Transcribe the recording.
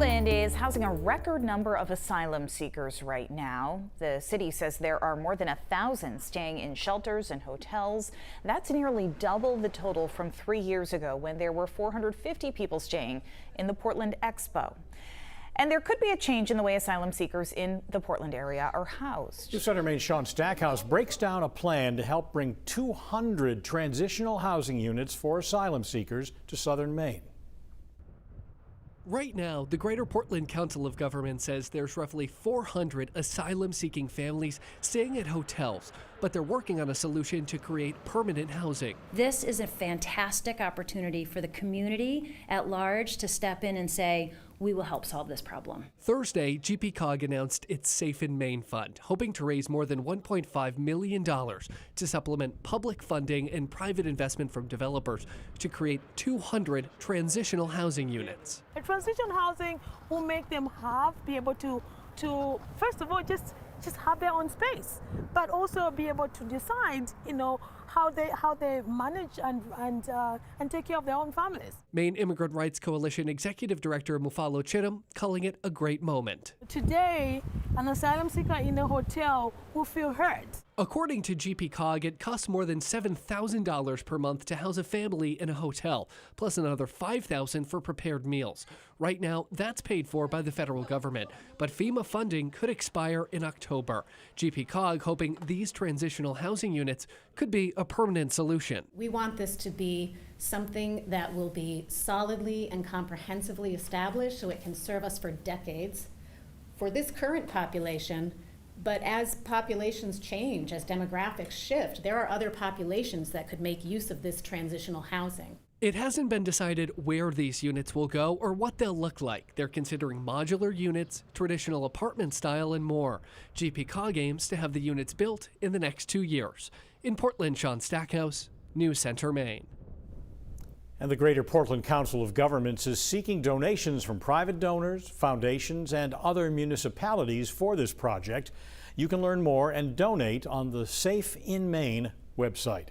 Portland is housing a record number of asylum seekers right now. The city says there are more than 1,000 staying in shelters and hotels. That's nearly double the total from 3 years ago when there were 450 people staying in the Portland Expo. And there could be a change in the way asylum seekers in the Portland area are housed. Center Maine's Sean Stackhouse breaks down a plan to help bring 200 transitional housing units for asylum seekers to southern Maine. Right now, the Greater Portland Council of Government says there's roughly 400 asylum-seeking families staying at hotels, but they're working on a solution to create permanent housing. This is a fantastic opportunity for the community at large to step in and say, we will help solve this problem. Thursday, GPCOG announced its Safe in Maine Fund, hoping to raise more than $1.5 million to supplement public funding and private investment from developers to create 200 transitional housing units. A transitional housing will make them be able to first of all, just have their own space, but also be able to decide, how they manage and take care of their own families. Maine Immigrant Rights Coalition Executive Director Mufalo Chittum calling it a great moment. Today, an asylum seeker in a hotel will feel hurt. According to GPCOG, it costs more than $7,000 per month to house a family in a hotel, plus another $5,000 for prepared meals. Right now, that's paid for by the federal government, but FEMA funding could expire in October. GPCOG hoping these transitional housing units could be a permanent solution. We want this to be something that will be solidly and comprehensively established so it can serve us for decades for this current population. But as populations change, as demographics shift, there are other populations that could make use of this transitional housing. It hasn't been decided where these units will go or what they'll look like. They're considering modular units, traditional apartment style, and more. GPCOG aims to have the units built in the next 2 years. In Portland, Sean Stackhouse, News Center, Maine. And the Greater Portland Council of Governments is seeking donations from private donors, foundations, and other municipalities for this project. You can learn more and donate on the Safe in Maine website.